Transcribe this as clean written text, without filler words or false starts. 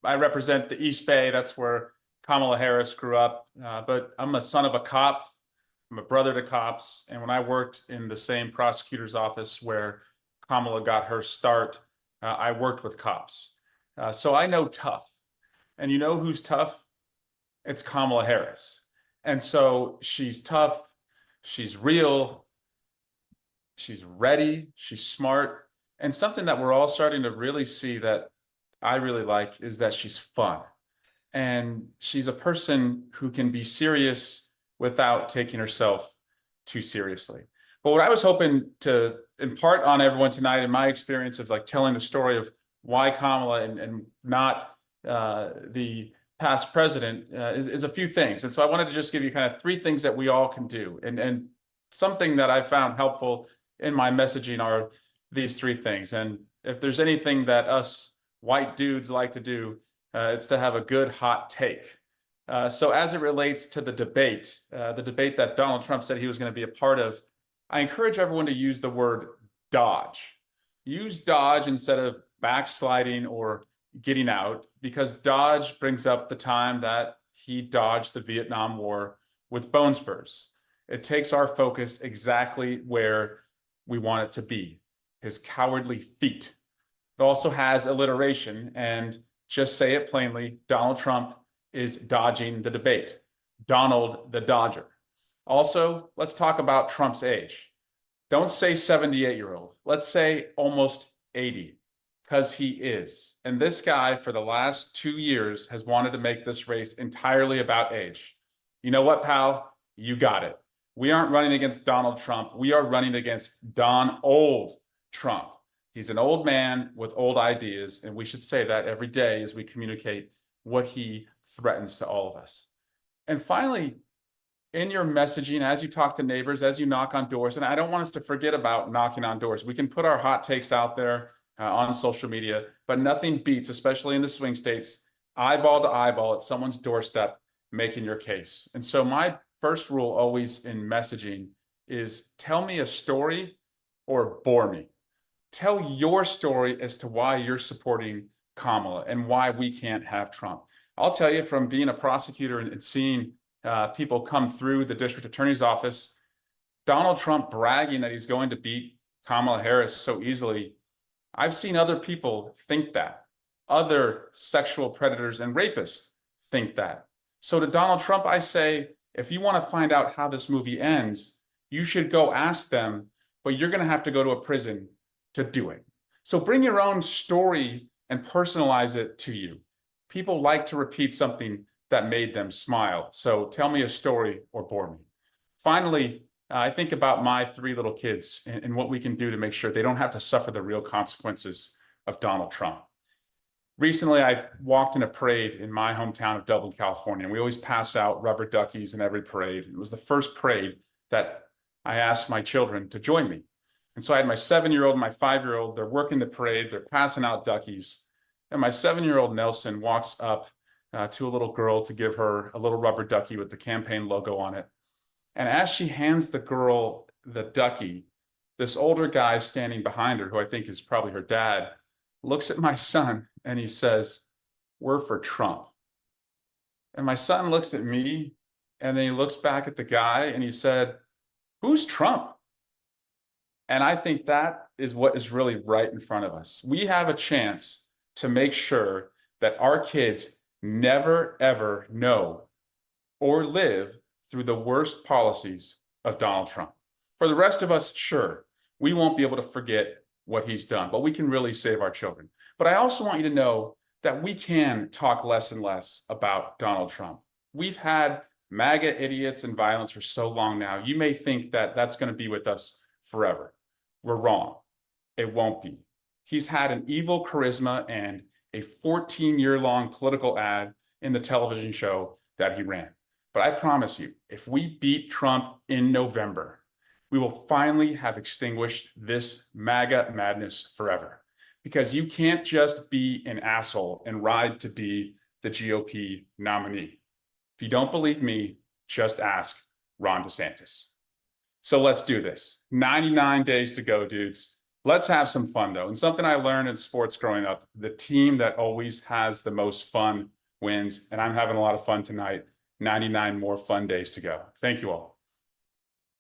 I represent the East Bay. That's where Kamala Harris grew up. But I'm a son of a cop. I'm a brother to cops. And when I worked in the same prosecutor's office where Kamala got her start, I worked with cops. So I know tough. And you know who's tough? It's Kamala Harris. And so she's tough. She's real. She's ready. She's smart. And something that we're all starting to really see that I really like is that she's fun. And she's a person who can be serious without taking herself too seriously. But what I was hoping to impart on everyone tonight, in my experience of like telling the story of why Kamala and not the past president, is a few things. And so I wanted to just give you kind of three things that we all can do. And something that I found helpful in my messaging are these three things. And if there's anything that us white dudes like to do, it's to have a good hot take. So as it relates to the debate that Donald Trump said he was going to be a part of, I encourage everyone to use the word dodge. Use dodge instead of backsliding or getting out, because dodge brings up the time that he dodged the Vietnam War with bone spurs. It takes our focus exactly where we want it to be, his cowardly feet. It also has alliteration, and just say it plainly, Donald Trump is dodging the debate. Donald the Dodger. Also, let's talk about Trump's age. Don't say 78-year-old. Let's say almost 80, because he is. And this guy, for the last 2 years, has wanted to make this race entirely about age. You know what, pal? You got it. We aren't running against Donald Trump. We are running against Old Trump. He's an old man with old ideas, and we should say that every day as we communicate what he threatens to all of us. And finally, in your messaging, as you talk to neighbors, as you knock on doors, and I don't want us to forget about knocking on doors. We can put our hot takes out there on social media, but nothing beats, especially in the swing states, eyeball to eyeball at someone's doorstep, making your case. And so my first rule always in messaging is tell me a story or bore me. Tell your story as to why you're supporting Kamala and why we can't have Trump. I'll tell you, from being a prosecutor and seeing people come through the district attorney's office, Donald Trump bragging that he's going to beat Kamala Harris so easily, I've seen other people think that. Other sexual predators and rapists think that. So to Donald Trump, I say, if you want to find out how this movie ends, you should go ask them, but you're going to have to go to a prison to do it. So bring your own story and personalize it to you. People like to repeat something that made them smile. So tell me a story or bore me. Finally, I think about my 3 little kids and what we can do to make sure they don't have to suffer the real consequences of Donald Trump. Recently, I walked in a parade in my hometown of Dublin, California, and we always pass out rubber duckies in every parade. It was the first parade that I asked my children to join me. And so I had my 7-year-old and my 5-year-old, they're working the parade, they're passing out duckies. And my 7-year-old Nelson walks up to a little girl to give her a little rubber ducky with the campaign logo on it. And as she hands the girl the ducky, this older guy standing behind her, who I think is probably her dad, looks at my son and he says, "We're for Trump." And my son looks at me and then he looks back at the guy and he said, "Who's Trump?" And I think that is what is really right in front of us. We have a chance to make sure that our kids never, ever know or live through the worst policies of Donald Trump. For the rest of us, sure, we won't be able to forget what he's done, but we can really save our children. But I also want you to know that we can talk less and less about Donald Trump. We've had MAGA idiots and violence for so long now. You may think that that's going to be with us forever. We're wrong. It won't be. He's had an evil charisma and a 14-year-long political ad in the television show that he ran. But I promise you, if we beat Trump in November, we will finally have extinguished this MAGA madness forever. Because you can't just be an asshole and ride to be the GOP nominee. If you don't believe me, just ask Ron DeSantis. So let's do this. 99 days to go, dudes. Let's have some fun though. And something I learned in sports growing up, the team that always has the most fun wins. And I'm having a lot of fun tonight. 99 more fun days to go. Thank you all.